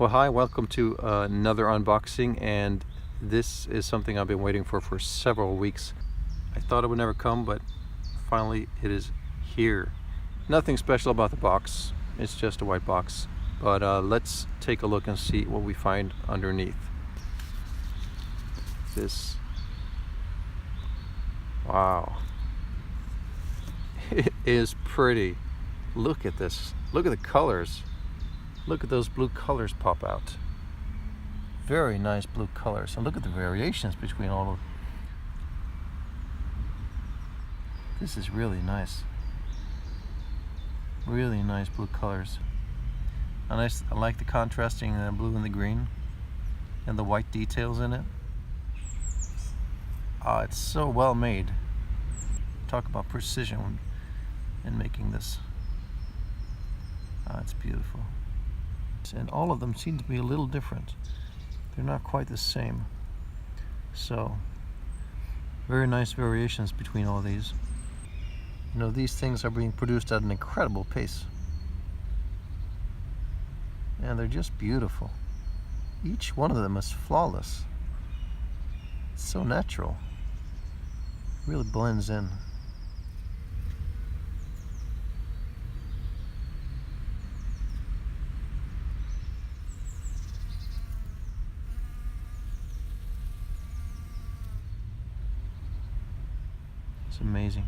Well, hi, welcome to another unboxing, and this is something I've been waiting for several weeks. I thought it would never come, but finally it is here. Nothing special about the box, it's just a white box. But let's take a look and see what we find underneath. This, wow, it is pretty. Look at this, look at the colors. Look at those blue colors pop out. Very nice blue colors. And look at the variations between all of them. This is really nice. Really nice blue colors. I like the contrasting the blue and the green and the white details in it. It's so well made. Talk about precision in making this. It's beautiful. And all of them seem to be a little different. They're not quite the same. So, very nice variations between all these. You know, these things are being produced at an incredible pace. And they're just beautiful. Each one of them is flawless. It's so natural. It really blends in. It's amazing.